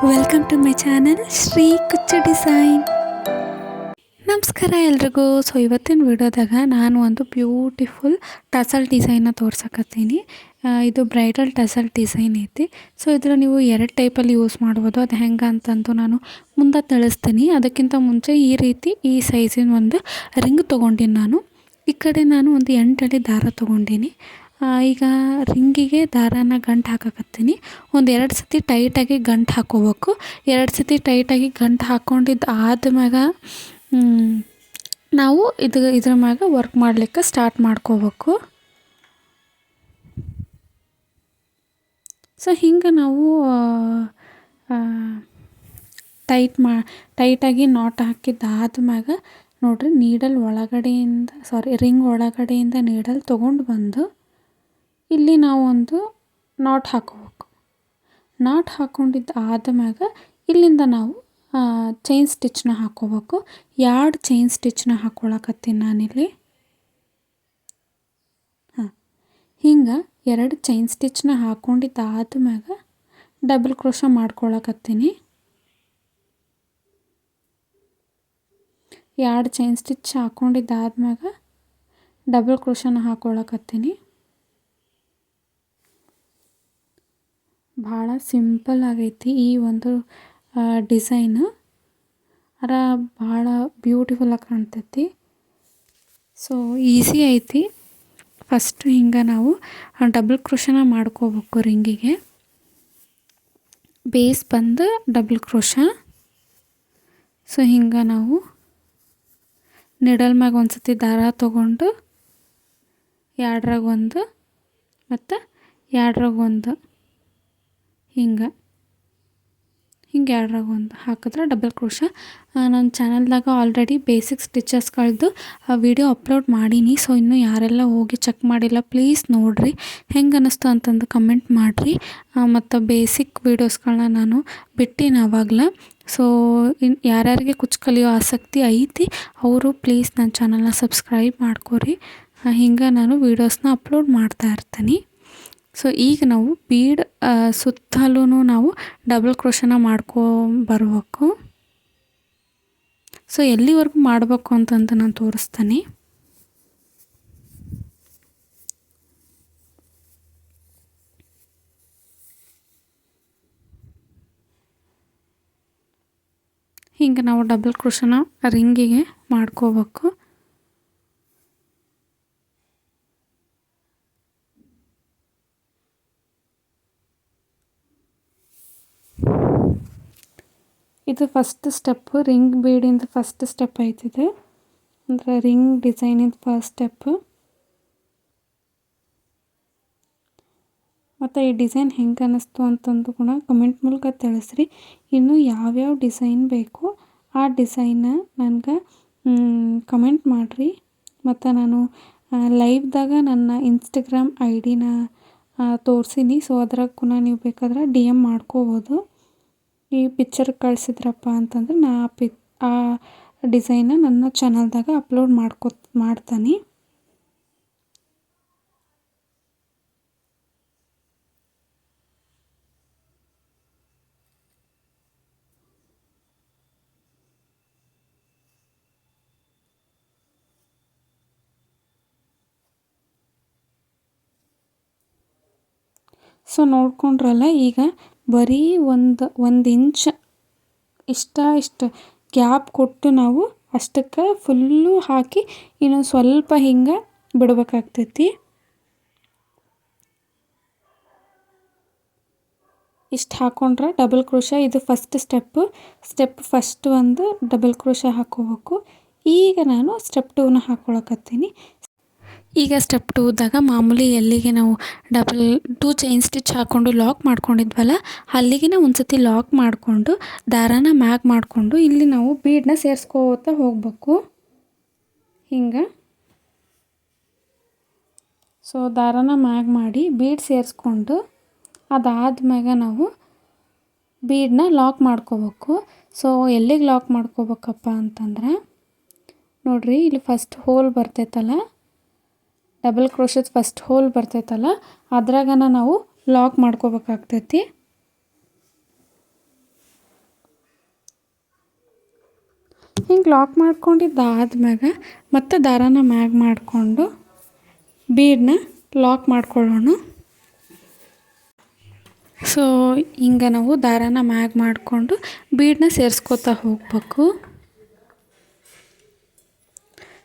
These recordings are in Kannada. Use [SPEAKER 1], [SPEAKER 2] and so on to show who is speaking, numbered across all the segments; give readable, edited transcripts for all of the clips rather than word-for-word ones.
[SPEAKER 1] Welcome to my channel Shri Kuchchu design. ನಮಸ್ಕಾರ ಎಲ್ರಿಗೂ. ಇವತ್ತಿನ ವಿಡಿಯೋದಾಗ ನಾನು ಒಂದು ಬ್ಯೂಟಿಫುಲ್ ಟಸಲ್ ಡಿಸೈನ್ನ ತೋರ್ಸಕತ್ತೀನಿ. ಇದು ಬ್ರೈಡಲ್ ಟಸಲ್ ಡಿಸೈನ್ ಐತಿ. ಇದ್ರ ನೀವು ಎರಡು ಟೈಪಲ್ಲಿ ಯೂಸ್ ಮಾಡ್ಬೋದು. ಅದು ಹೆಂಗೆ ಅಂತಂದು ನಾನು ಮುಂದೆ ತಿಳಿಸ್ತೀನಿ. ಅದಕ್ಕಿಂತ ಮುಂಚೆ ಈ ರೀತಿ ಈ ಸೈಜಿನ ಒಂದು ರಿಂಗ್ ತೊಗೊಂಡಿನಿ ನಾನು. ಈ ಕಡೆ ನಾನು ಒಂದು 8 ಅಡಿ ದಾರ ತೊಗೊಂಡಿನಿ. ಈಗ ರಿಂಗಿಗೆ ದಾರಾನ ಗಂಟು ಹಾಕಕತ್ತೀನಿ. ಒಂದು 2 ಸತಿ ಟೈಟಾಗಿ ಗಂಟು ಹಾಕ್ಕೋಬೇಕು. 2 ಸತಿ ಟೈಟಾಗಿ ಗಂಟು ಹಾಕ್ಕೊಂಡಿದ್ದು ಆದ್ಮ್ಯಾಗ ನಾವು ಇದ್ರ ಮ್ಯಾಗ ವರ್ಕ್ ಮಾಡಲಿಕ್ಕೆ ಸ್ಟಾರ್ಟ್ ಮಾಡ್ಕೋಬೇಕು. ಹಿಂಗೆ ನಾವು ಟೈಟಾಗಿ ನಾಟ್ ಹಾಕಿದ್ದಾದ್ಮ್ಯಾಗ ನೋಡಿರಿ, ನೀಡಲ್ ಒಳಗಡೆಯಿಂದ ರಿಂಗ್ ಒಳಗಡೆಯಿಂದ ನೀಡಲ್ ತೊಗೊಂಡು ಬಂದು ಇಲ್ಲಿ ನಾವು ಒಂದು ನಾಟ್ ಹಾಕೋಬೇಕು. ನಾಟ್ ಹಾಕ್ಕೊಂಡಿದ್ದು ಆದ್ಮ್ಯಾಗ ಇಲ್ಲಿಂದ ನಾವು ಚೈನ್ ಸ್ಟಿಚ್ನ ಹಾಕ್ಕೋಬೇಕು. 2 ಚೈನ್ ಸ್ಟಿಚ್ನ ಹಾಕ್ಕೊಳಕತ್ತೀನಿ ನಾನಿಲ್ಲಿ. ಹಿಂಗೆ 2 ಚೈನ್ ಸ್ಟಿಚ್ನ ಹಾಕ್ಕೊಂಡಿದ್ದು ಆದ್ಮ್ಯಾಗ ಡಬಲ್ ಕ್ರೋಶ ಮಾಡ್ಕೊಳಕತ್ತೀನಿ. 2 ಚೈನ್ ಸ್ಟಿಚ್ ಹಾಕ್ಕೊಂಡಿದ್ದಾದ್ಮ್ಯಾಗ ಡಬಲ್ ಕ್ರೋಶನ ಹಾಕ್ಕೊಳಕತ್ತೀನಿ. ಭಾಳ ಸಿಂಪಲ್ ಆಗೈತಿ ಈ ಒಂದು ಡಿಸೈನ್. ಭಾಳ ಬ್ಯೂಟಿಫುಲ್ಲಾಗಿ ಕಾಣ್ತೈತಿ. ಈಸಿ ಐತಿ. ಫಸ್ಟು ಹಿಂಗೆ ನಾವು ಡಬಲ್ ಕ್ರೋಶನ ಮಾಡ್ಕೋಬೇಕು. ರಿಂಗಿಗೆ ಬೇಸ್ ಬಂದು ಡಬಲ್ ಕ್ರೋಶ. ಹಿಂಗೆ ನಾವು ನಿಡಲ್ ಮ್ಯಾಗ ಒಂದು ಸತಿ ದಾರ ತೊಗೊಂಡು 2ರಾಗ ಒಂದು ಮತ್ತು 2ರಾಗ ಒಂದು ಹಿಂಗೆ 2ರಾಗ ಒಂದು ಹಾಕಿದ್ರೆ ಡಬಲ್ ಕ್ರೋಶ. ನನ್ನ ಚಾನಲ್ದಾಗ ಆಲ್ರೆಡಿ ಬೇಸಿಕ್ ಸ್ಟಿಚಸ್ಗಳದ್ದು ವಿಡಿಯೋ ಅಪ್ಲೋಡ್ ಮಾಡೀನಿ. ಇನ್ನೂ ಯಾರೆಲ್ಲ ಹೋಗಿ ಚೆಕ್ ಮಾಡಿಲ್ಲ ಪ್ಲೀಸ್ ನೋಡಿರಿ. ಹೆಂಗೆ ಅನ್ನಿಸ್ತು ಅಂತಂದು ಕಮೆಂಟ್ ಮಾಡಿರಿ. ಮತ್ತು ಬೇಸಿಕ್ ವೀಡಿಯೋಸ್ಗಳನ್ನ ನಾನು ಬಿಟ್ಟಿನಿ ಆವಾಗಲೇ. ಯಾರ್ಯಾರಿಗೆ ಕುಚ್ಚು ಕಲಿಯೋ ಆಸಕ್ತಿ ಐತಿ ಅವರು ಪ್ಲೀಸ್ ನನ್ನ ಚಾನಲ್ನ ಸಬ್ಸ್ಕ್ರೈಬ್ ಮಾಡ್ಕೊರಿ. ಹಿಂಗೆ ನಾನು ವೀಡಿಯೋಸ್ನ ಅಪ್ಲೋಡ್ ಮಾಡ್ತಾ ಇರ್ತೀನಿ. ಈಗ ನಾವು ಬೀಡ್ ಸುತ್ತಲೂ ನಾವು ಡಬಲ್ ಕ್ರೋಶನ ಮಾಡ್ಕೊಬರ್ಬೇಕು. ಎಲ್ಲಿವರೆಗೂ ಮಾಡಬೇಕು ಅಂತಂದು ನಾನು ತೋರಿಸ್ತೀನಿ. ಹಿಂಗೆ ನಾವು ಡಬಲ್ ಕ್ರೋಶನ ರಿಂಗಿಗೆ ಮಾಡ್ಕೋಬೇಕು. ಇದು ಫಸ್ಟ್ ಸ್ಟೆಪ್ಪು. ರಿಂಗ್ ಬೀಡಿಂದ ಫಸ್ಟ್ ಸ್ಟೆಪ್ ಐತಿದೆ, ಅಂದರೆ ರಿಂಗ್ ಡಿಸೈನಿಂದ ಫಸ್ಟ್ ಸ್ಟೆಪ್ಪು. ಮತ್ತು ಈ ಡಿಸೈನ್ ಹೆಂಗೆ ಅನ್ನಿಸ್ತು ಅಂತಂದು ಕೂಡ ಕಮೆಂಟ್ ಮೂಲಕ ತಿಳಿಸ್ರಿ. ಇನ್ನು ಯಾವ್ಯಾವ ಡಿಸೈನ್ ಬೇಕು ಆ ಡಿಸೈನ ನನಗೆ ಕಮೆಂಟ್ ಮಾಡಿರಿ. ಮತ್ತು ನಾನು ಲೈವ್ದಾಗ ನನ್ನ ಇನ್ಸ್ಟಾಗ್ರಾಮ್ ID-ನ ತೋರಿಸೀನಿ. ಅದ್ರಾಗ ಕೂಡ ನೀವು ಬೇಕಾದ್ರೆ DM ಮಾಡ್ಕೋಬೋದು. ಈ ಪಿಕ್ಚರ್ ಕಳಿಸಿದ್ರಪ್ಪ ಅಂತಂದ್ರೆ ನಾ ಆ ಡಿಸೈನ್ನ ನನ್ನ ಚಾನಲ್ದಾಗ ಅಪ್ಲೋಡ್ ಮಾಡ್ತೀನಿ. ನೋಡ್ಕೊಂಡ್ರಲ್ಲ, ಈಗ ಬರೀ ಒಂದು ಇಂಚ್ ಇಷ್ಟು ಗ್ಯಾಪ್ ಕೊಟ್ಟು ನಾವು ಅಷ್ಟಕ್ಕೆ ಫುಲ್ಲು ಹಾಕಿ ಇನ್ನೊಂದು ಸ್ವಲ್ಪ ಹಿಂಗೆ ಬಿಡಬೇಕಾಗ್ತೈತಿ. ಇಷ್ಟು ಹಾಕ್ಕೊಂಡ್ರೆ ಡಬಲ್ ಕ್ರೋಶ. ಇದು ಫಸ್ಟ್ ಸ್ಟೆಪ್ ಫಸ್ಟ್ ಒಂದು ಡಬಲ್ ಕ್ರೋಶ ಹಾಕ್ಕೋಬೇಕು. ಈಗ ನಾನು ಸ್ಟೆಪ್ 2ನ ಹಾಕ್ಕೊಳಕತ್ತೀನಿ. ಈಗ ಸ್ಟೆಪ್ 2ದಾಗ ಮಾಮೂಲಿ ಎಲ್ಲಿಗೆ ನಾವು 2 ಚೈನ್ ಸ್ಟಿಚ್ ಹಾಕ್ಕೊಂಡು ಲಾಕ್ ಮಾಡ್ಕೊಂಡಿದ್ವಲ್ಲ ಅಲ್ಲಿಗೆ ಒಂದು ಸತಿ ಲಾಕ್ ಮಾಡಿಕೊಂಡು ದಾರಾನ ಮ್ಯಾಗ್ ಮಾಡಿಕೊಂಡು ಇಲ್ಲಿ ನಾವು ಬೀಡನ್ನ ಸೇರಿಸ್ಕೋತಾ ಹೋಗಬೇಕು. ಹಿಂಗೆ ದಾರಾನ ಮ್ಯಾಗ್ ಮಾಡಿ ಬೀಡ್ ಸೇರಿಸ್ಕೊಂಡು ಅದಾದ್ಮ್ಯಾಗ ನಾವು ಬೀಡನ್ನ ಲಾಕ್ ಮಾಡ್ಕೋಬೇಕು. ಎಲ್ಲಿಗೆ ಲಾಕ್ ಮಾಡ್ಕೋಬೇಕಪ್ಪ ಅಂತಂದ್ರೆ ನೋಡಿರಿ, ಇಲ್ಲಿ ಫಸ್ಟ್ ಹೋಲ್ ಬರ್ತೈತಲ್ಲ, ಡಬಲ್ ಕ್ರೋಶದ ಫಸ್ಟ್ ಹೋಲ್ ಬರ್ತೈತಲ್ಲ ಅದ್ರಾಗನ ನಾವು ಲಾಕ್ ಮಾಡ್ಕೋಬೇಕಾಗ್ತೈತಿ. ಹಿಂಗೆ ಲಾಕ್ ಮಾಡ್ಕೊಂಡಿದ್ದಾದ್ಮ್ಯಾಗ ಮತ್ತೆ ದಾರಾನ ಮ್ಯಾಗ್ ಮಾಡಿಕೊಂಡು ಬೀಡನ್ನ ಲಾಕ್ ಮಾಡ್ಕೊಳ್ಳೋಣ. ಸೊ ಹಿಂಗೆ ನಾವು ದಾರಾನ ಮ್ಯಾಗ್ ಮಾಡಿಕೊಂಡು ಬೀಡನ್ನ ಸೇರಿಸ್ಕೋತಾ ಹೋಗ್ಬೇಕು.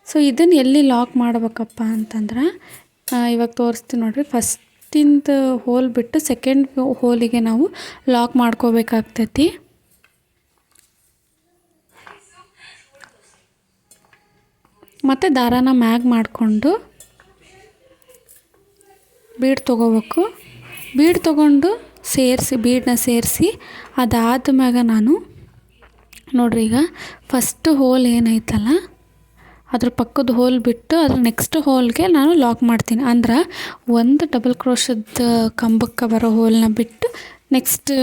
[SPEAKER 1] ಸೊ ಇದನ್ನು ಎಲ್ಲಿ ಲಾಕ್ ಮಾಡ್ಬೇಕಪ್ಪ ಅಂತಂದ್ರೆ ಇವಾಗ ತೋರಿಸ್ತೀನಿ ನೋಡಿರಿ. ಫಸ್ಟಿಂದ ಹೋಲ್ ಬಿಟ್ಟು ಸೆಕೆಂಡ್ ಹೋಲಿಗೆ ನಾವು ಲಾಕ್ ಮಾಡ್ಕೋಬೇಕಾಗ್ತೈತಿ. ಮತ್ತು ದಾರಾನ ಮ್ಯಾಗ್ ಮಾಡಿಕೊಂಡು ಬೀಡ್ ತೊಗೋಬೇಕು. ಬೀಡ್ ತೊಗೊಂಡು ಬೀಡನ್ನ ಸೇರಿಸಿ ಅದಾದ್ಮ್ಯಾಗ ನಾನು ನೋಡ್ರಿ, ಈಗ ಫಸ್ಟ್ ಹೋಲ್ ಏನೈತಲ್ಲ ಅದ್ರ ಪಕ್ಕದ ಹೋಲ್ ಬಿಟ್ಟು ಅದ್ರ ನೆಕ್ಸ್ಟ್ ಹೋಲ್ಗೆ ನಾನು ಲಾಕ್ ಮಾಡ್ತೀನಿ. ಅಂದ್ರೆ ಒಂದು ಡಬಲ್ ಕ್ರೋಶದ ಕಂಬಕ್ಕೆ ಬರೋ ಹೋಲನ್ನ ಬಿಟ್ಟು ನೆಕ್ಸ್ಟ್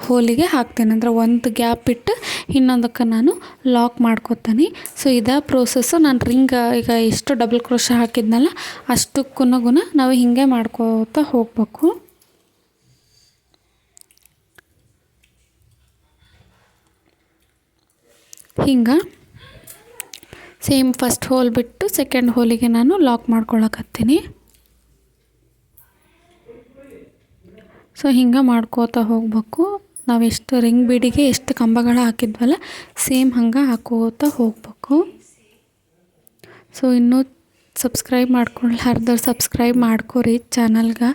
[SPEAKER 1] ಹೋಲಿಗೆ ಹಾಕ್ತೀನಿ. ಅಂದ್ರೆ ಒಂದು ಗ್ಯಾಪ್ ಬಿಟ್ಟು ಇನ್ನೊಂದಕ್ಕೆ ನಾನು ಲಾಕ್ ಮಾಡ್ಕೊತೀನಿ. ಸೊ ಇದೇ ಪ್ರೋಸೆಸ್ಸು. ನಾನು ರಿಂಗ್ ಈಗ ಎಷ್ಟು ಡಬಲ್ ಕ್ರೋಶ ಹಾಕಿದ್ನಲ್ಲ ಅಷ್ಟಕ್ಕೂ ನಾವು ಹೀಗೆ ಮಾಡ್ಕೋತಾ ಹೋಗ್ಬೇಕು. ಹಿಂಗೆ ಸೇಮ್ ಫಸ್ಟ್ ಹೋಲ್ ಬಿಟ್ಟು ಸೆಕೆಂಡ್ ಹೋಲಿಗೆ ನಾನು ಲಾಕ್ ಮಾಡ್ಕೊಳಕತ್ತೀನಿ. ಸೊ ಹಿಂಗೆ ಮಾಡ್ಕೋತಾ ಹೋಗ್ಬೇಕು. ನಾವು ಎಷ್ಟು ರಿಂಗ್ ಬೀಡಿಗೆ ಎಷ್ಟು ಕಂಬಗಳು ಹಾಕಿದ್ವಲ್ಲ ಸೇಮ್ ಹಂಗೆ ಹಾಕೋತಾ ಹೋಗ್ಬೇಕು. ಸೊ ಇನ್ನೂ ಸಬ್ಸ್ಕ್ರೈಬ್ ಮಾಡ್ಕೊಳ್ಳಾರ್ದವ್ರು ಸಬ್ಸ್ಕ್ರೈಬ್ ಮಾಡ್ಕೊರಿ ಚಾನಲ್ಗೆ.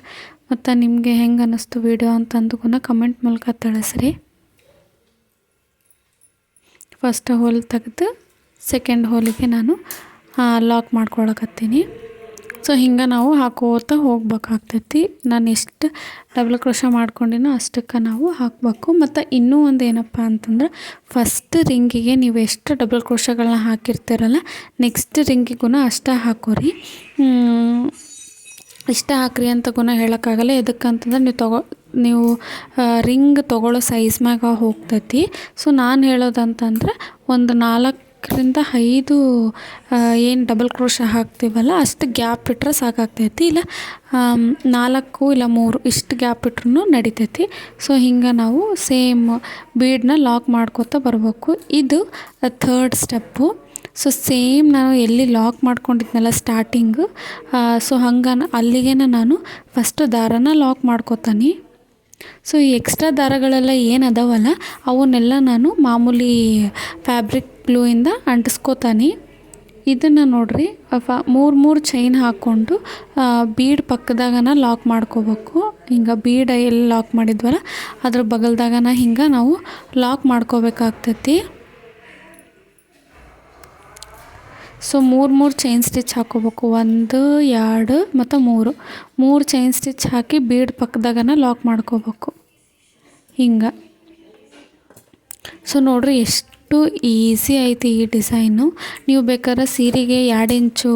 [SPEAKER 1] ಮತ್ತು ನಿಮಗೆ ಹೆಂಗೆ ಅನ್ನಿಸ್ತು ವಿಡಿಯೋ ಅಂತಂದು ಕಮೆಂಟ್ ಮೂಲಕ ತಿಳಿಸ್ರಿ. ಫಸ್ಟ್ ಹೋಲ್ ತೆಗೆದು ಸೆಕೆಂಡ್ ಹೋಲಿಗೆ ನಾನು ಲಾಕ್ ಮಾಡ್ಕೊಳಕತ್ತೀನಿ. ಸೊ ಹಿಂಗೆ ನಾವು ಹಾಕೋತಾ ಹೋಗ್ಬೇಕಾಗ್ತೈತಿ. ನಾನು ಎಷ್ಟು ಡಬಲ್ ಕ್ರೋಶ ಮಾಡ್ಕೊಂಡಿನೋ ಅಷ್ಟಕ್ಕೆ ನಾವು ಹಾಕಬೇಕು. ಮತ್ತು ಇನ್ನೂ ಒಂದು ಏನಪ್ಪ ಅಂತಂದ್ರೆ ಫಸ್ಟ್ ರಿಂಗಿಗೆ ನೀವು ಎಷ್ಟು ಡಬಲ್ ಕ್ರೋಶಗಳನ್ನ ಹಾಕಿರ್ತೀರಲ್ಲ ನೆಕ್ಸ್ಟ್ ರಿಂಗಿಗೂ ಅಷ್ಟೇ ಹಾಕೋರಿ. ಇಷ್ಟ ಹಾಕ್ರಿ ಅಂತ ಹೇಳೋಕ್ಕಾಗಲ್ಲ. ಎದಕ್ಕಂತಂದ್ರೆ ನೀವು ರಿಂಗ್ ತೊಗೊಳ್ಳೋ ಸೈಜ್ ಮ್ಯಾಗ ಹೋಗ್ತೈತಿ. ಸೊ ನಾನು ಹೇಳೋದಂತಂದ್ರೆ ಒಂದು 4-5 ಏನು ಡಬಲ್ ಕ್ರೋಶ ಹಾಕ್ತೀವಲ್ಲ ಅಷ್ಟು ಗ್ಯಾಪ್ ಇಟ್ಟರೆ ಸಾಕಾಗ್ತೈತಿ. ಇಲ್ಲ 4 ಇಲ್ಲ 3 ಇಷ್ಟು ಗ್ಯಾಪ್ ಇಟ್ರೂ ನಡಿತೈತಿ. ಸೊ ಹಿಂಗೆ ನಾವು ಸೇಮ್ ಬೀಡನ್ನ ಲಾಕ್ ಮಾಡ್ಕೊತಾ ಬರಬೇಕು. ಇದು ಥರ್ಡ್ ಸ್ಟೆಪ್ಪು. ಸೊ ಸೇಮ್ ನಾನು ಎಲ್ಲಿ ಲಾಕ್ ಮಾಡ್ಕೊಂಡಿದ್ನಲ್ಲ ಸ್ಟಾರ್ಟಿಂಗು, ಸೊ ಹಂಗೆ ಅಲ್ಲಿಗೆ ನಾನು ಫಸ್ಟು ದಾರಾನ ಲಾಕ್ ಮಾಡ್ಕೊತೀನಿ. ಸೊ ಈ ಎಕ್ಸ್ಟ್ರಾ ದಾರಗಳೆಲ್ಲ ಏನು ಅದಾವಲ್ಲ ಅವನ್ನೆಲ್ಲ ನಾನು ಮಾಮೂಲಿ ಫ್ಯಾಬ್ರಿಕ್ ಗ್ಲೂಯಿಂದ ಅಂಟಿಸ್ಕೋತೀನಿ. ಇದನ್ನು ನೋಡಿರಿ 3 ಚೈನ್ ಹಾಕ್ಕೊಂಡು ಬೀಡ್ ಪಕ್ಕದಾಗನ ಲಾಕ್ ಮಾಡ್ಕೋಬೇಕು. ಹಿಂಗೆ ಬೀಡ್ ಎಲ್ಲಿ ಲಾಕ್ ಮಾಡಿದ್ವಲ್ಲ ಅದ್ರ ಬಗಲ್ದಾಗನ ಹಿಂಗೆ ನಾವು ಲಾಕ್ ಮಾಡ್ಕೋಬೇಕಾಗ್ತೈತಿ. ಸೊ 3 ಚೈನ್ ಸ್ಟಿಚ್ ಹಾಕ್ಕೋಬೇಕು. 1 2 ಮತ್ತು 3 ಚೈನ್ ಸ್ಟಿಚ್ ಹಾಕಿ ಬೀಡ್ ಪಕ್ಕದಾಗನ ಲಾಕ್ ಮಾಡ್ಕೋಬೇಕು ಹಿಂಗೆ. ಸೊ ನೋಡಿರಿ ಎಷ್ಟು ಈಸಿ ಐತಿ ಈ ಡಿಸೈನು. ನೀವು ಬೇಕಾದ್ರೆ ಸೀರೆಗೆ 2 ಇಂಚು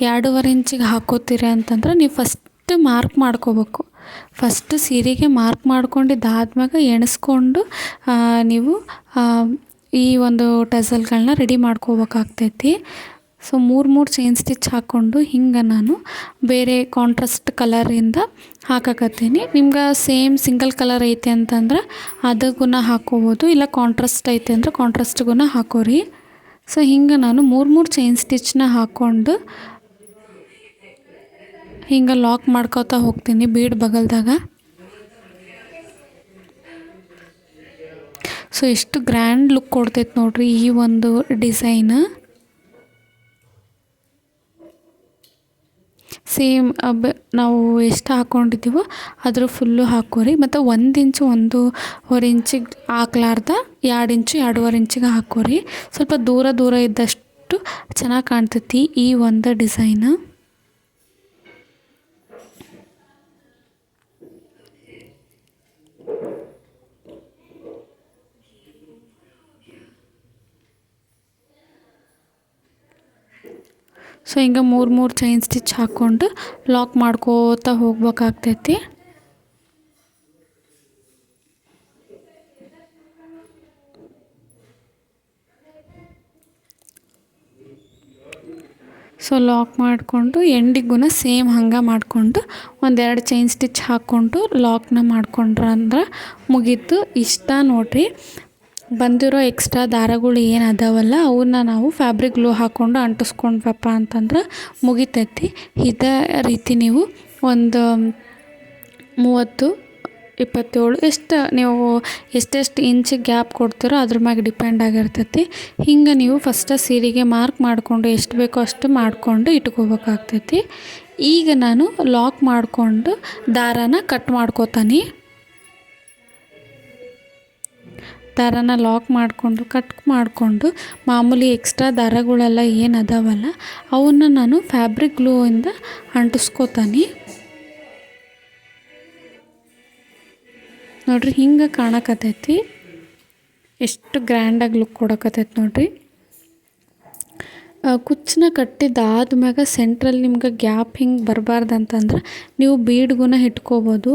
[SPEAKER 1] 2.5 ಇಂಚಿಗೆ ಹಾಕೋತೀರಿ ಅಂತಂದ್ರೆ ನೀವು ಫಸ್ಟ್ ಮಾರ್ಕ್ ಮಾಡ್ಕೋಬೇಕು. ಫಸ್ಟ್ ಸೀರೆಗೆ ಮಾರ್ಕ್ ಮಾಡ್ಕೊಂಡಿದ್ದಾದ್ಮ್ಯಾಗ ಎಣಿಸ್ಕೊಂಡು ನೀವು ಈ ಒಂದು ಟಸಲ್ಗಳನ್ನ ರೆಡಿ ಮಾಡ್ಕೋಬೇಕಾಗ್ತೈತಿ. ಸೊ 3 ಚೈನ್ ಸ್ಟಿಚ್ ಹಾಕ್ಕೊಂಡು ಹಿಂಗೆ ನಾನು ಬೇರೆ ಕಾಂಟ್ರಾಸ್ಟ್ ಕಲರಿಂದ ಹಾಕಕತ್ತೀನಿ. ನಿಮ್ಗೆ ಸೇಮ್ ಸಿಂಗಲ್ ಕಲರ್ ಐತೆ ಅಂತಂದ್ರೆ ಅದಕ್ಕೂ ಹಾಕೋಬೋದು, ಇಲ್ಲ ಕಾಂಟ್ರಾಸ್ಟ್ ಐತೆ ಅಂದ್ರೆ ಕಾಂಟ್ರಾಸ್ಟ್ಗೂ ಹಾಕೋರಿ. ಸೊ ಹಿಂಗೆ ನಾನು 3 ಚೈನ್ ಸ್ಟಿಚ್ನ ಹಾಕ್ಕೊಂಡು ಹಿಂಗೆ ಲಾಕ್ ಮಾಡ್ಕೋತಾ ಹೋಗ್ತೀನಿ ಬೀಡ್ ಬಗಲ್ದಾಗ. ಸೊ ಎಷ್ಟು ಗ್ರ್ಯಾಂಡ್ ಲುಕ್ ಕೊಡ್ತೈತೆ ನೋಡ್ರಿ ಈ ಒಂದು ಡಿಸೈನ್. ಸೇಮ್ ನಾವು ಎಷ್ಟು ಹಾಕ್ಕೊಂಡಿದ್ದೀವೋ ಅದ್ರ ಫುಲ್ಲು ಹಾಕೋರಿ. ಮತ್ತು 1 ಇಂಚು 1.5 ಇಂಚಿಗೆ ಹಾಕ್ಲಾರ್ದ 2 ಇಂಚು 2.5 ಇಂಚಿಗೆ ಹಾಕೋರಿ. ಸ್ವಲ್ಪ ದೂರ ಇದ್ದಷ್ಟು ಚೆನ್ನಾಗಿ ಕಾಣ್ತೈತಿ ಈ ಒಂದು ಡಿಸೈನ್. ಸೊ ಹಿಂಗೆ 3 ಚೈನ್ ಸ್ಟಿಚ್ ಹಾಕ್ಕೊಂಡು ಲಾಕ್ ಮಾಡ್ಕೋತಾ ಹೋಗ್ಬೇಕಾಗ್ತೈತಿ. ಸೊ ಲಾಕ್ ಮಾಡಿಕೊಂಡು ಎಂಡಿಗೂ ಸೇಮ್ ಹಂಗೆ ಮಾಡಿಕೊಂಡು 1-2 ಚೈನ್ ಸ್ಟಿಚ್ ಹಾಕ್ಕೊಂಡು ಲಾಕ್ನ ಮಾಡ್ಕೊಂಡ್ರೆ ಅಂದ್ರೆ ಮುಗೀತು. ಇಷ್ಟ ನೋಡಿರಿ ಬಂದಿರೋ ಎಕ್ಸ್ಟ್ರಾ ದಾರಗಳು ಏನು ಅದಾವಲ್ಲ ಅವನ್ನ ನಾವು ಫ್ಯಾಬ್ರಿಕ್ ಗ್ಲೂ ಹಾಕ್ಕೊಂಡು ಅಂಟಿಸ್ಕೊಂಡ್ವಪ್ಪ ಅಂತಂದ್ರೆ ಮುಗಿತೈತಿ. ಇದೇ ರೀತಿ ನೀವು ಒಂದು 30-27 ಎಷ್ಟು ನೀವು ಎಷ್ಟೆಷ್ಟು ಇಂಚ್ ಗ್ಯಾಪ್ ಕೊಡ್ತೀರೋ ಅದ್ರ ಮ್ಯಾಗೆ ಡಿಪೆಂಡ್ ಆಗಿರ್ತೈತಿ. ಹಿಂಗೆ ನೀವು ಫಸ್ಟ್ ಸೀರೆಗೆ ಮಾರ್ಕ್ ಮಾಡಿಕೊಂಡು ಎಷ್ಟು ಬೇಕೋ ಅಷ್ಟು ಮಾಡಿಕೊಂಡು ಇಟ್ಕೋಬೇಕಾಗ್ತೈತಿ. ಈಗ ನಾನು ಲಾಕ್ ಮಾಡಿಕೊಂಡು ದಾರಾನ ಕಟ್ ಮಾಡ್ಕೋತಾನೆ. ದಾರಾನ ಲಾಕ್ ಮಾಡಿಕೊಂಡು ಕಟ್ ಮಾಡಿಕೊಂಡು ಮಾಮೂಲಿ ಎಕ್ಸ್ಟ್ರಾ ದಾರಗಳೆಲ್ಲ ಏನು ಅದಾವಲ್ಲ ಅವನ್ನ ನಾನು ಫ್ಯಾಬ್ರಿಕ್ ಗ್ಲೂಯಿಂದ ಅಂಟಿಸ್ಕೋತಾನೆ. ನೋಡಿರಿ ಹಿಂಗೆ ಕಾಣಕತ್ತೈತಿ, ಎಷ್ಟು ಗ್ರ್ಯಾಂಡಾಗಿ ಲುಕ್ ಕೊಡಕತ್ತೈತಿ ನೋಡಿರಿ. ಕುಚ್ಚನ್ನ ಕಟ್ಟಿದಾದ್ಮ್ಯಾಗ ಸೆಂಟ್ರಲ್ಲಿ ನಿಮ್ಗೆ ಗ್ಯಾಪ್ ಹಿಂಗೆ ಬರಬಾರ್ದು ಅಂತಂದ್ರೆ ನೀವು ಬೀಡ್ಗುನ ಇಟ್ಕೋಬೋದು.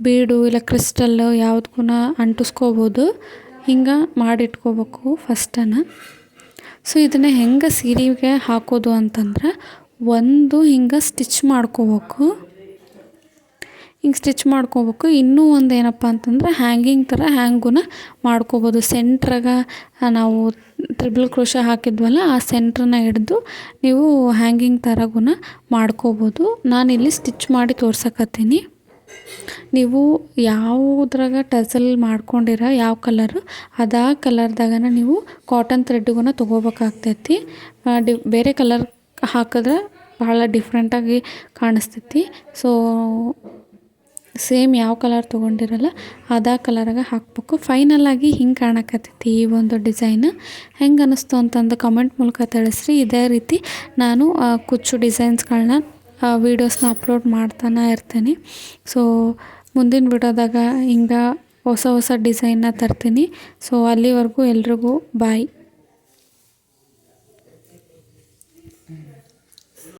[SPEAKER 1] ಬೀಡು ಇಲ್ಲ ಕ್ರಿಸ್ಟಲ್ಲು ಯಾವುದಕ್ಕೂನ ಅಂಟಿಸ್ಕೋಬೋದು. ಹಿಂಗೆ ಮಾಡಿಟ್ಕೋಬೇಕು ಫಸ್ಟನ್ನು. ಸೊ ಇದನ್ನು ಹೆಂಗೆ ಸೀರೆಗೆ ಹಾಕೋದು ಅಂತಂದ್ರೆ ಒಂದು ಹಿಂಗೆ ಸ್ಟಿಚ್ ಮಾಡ್ಕೋಬೇಕು. ಹಿಂಗೆ ಸ್ಟಿಚ್ ಮಾಡ್ಕೋಬೇಕು. ಇನ್ನೂ ಒಂದು ಏನಪ್ಪ ಅಂತಂದ್ರೆ ಹ್ಯಾಂಗಿಂಗ್ ಥರ ಹ್ಯಾಂಗುನ ಮಾಡ್ಕೋಬೋದು. ಸೆಂಟ್ರಾಗ ನಾವು ಟ್ರಿಬಲ್ ಕ್ರೋಶ ಹಾಕಿದ್ವಲ್ಲ ಆ ಸೆಂಟ್ರನ್ನ ಹಿಡ್ದು ನೀವು ಹ್ಯಾಂಗಿಂಗ್ ಥರಗುನ ಮಾಡ್ಕೋಬೋದು. ನಾನಿಲ್ಲಿ ಸ್ಟಿಚ್ ಮಾಡಿ ತೋರ್ಸಕತ್ತೀನಿ. ನೀವು ಯಾವುದ್ರಾಗ ಟಸಲ್ ಮಾಡ್ಕೊಂಡಿರ ಯಾವ ಕಲರು ಅದೇ ಕಲರ್ದಾಗನ ನೀವು ಕಾಟನ್ ಥ್ರೆಡ್ಡುಗನ ತೊಗೋಬೇಕಾಗ್ತೈತಿ. ಬೇರೆ ಕಲರ್ ಹಾಕಿದ್ರೆ ಭಾಳ ಡಿಫ್ರೆಂಟಾಗಿ ಕಾಣಿಸ್ತೈತಿ. ಸೊ ಸೇಮ್ ಯಾವ ಕಲರ್ ತೊಗೊಂಡಿರಲ್ಲ ಅದೇ ಕಲರಾಗ ಹಾಕಬೇಕು. ಫೈನಲಾಗಿ ಹಿಂಗೆ ಕಾಣಕತ್ತೈತಿ ಈ ಒಂದು ಡಿಸೈನ್. ಹೆಂಗೆ ಅನ್ನಿಸ್ತು ಅಂತಂದು ಕಮೆಂಟ್ ಮೂಲಕ ತಿಳಿಸ್ರಿ. ಇದೇ ರೀತಿ ನಾನು ಕುಚ್ಚು ಡಿಸೈನ್ಸ್ಗಳನ್ನ ವೀಡಿಯೋಸ್ನ ಅಪ್ಲೋಡ್ ಮಾಡ್ತಾನೆ ಇರ್ತೀನಿ. ಸೊ ಮುಂದಿನ ವಿಡಿಯೋದಾಗ ಹಿಂಗೆ ಹೊಸ ಡಿಸೈನ್ನ ತರ್ತೀನಿ. ಸೊ ಅಲ್ಲಿವರೆಗೂ ಎಲ್ರಿಗೂ ಬಾಯ್.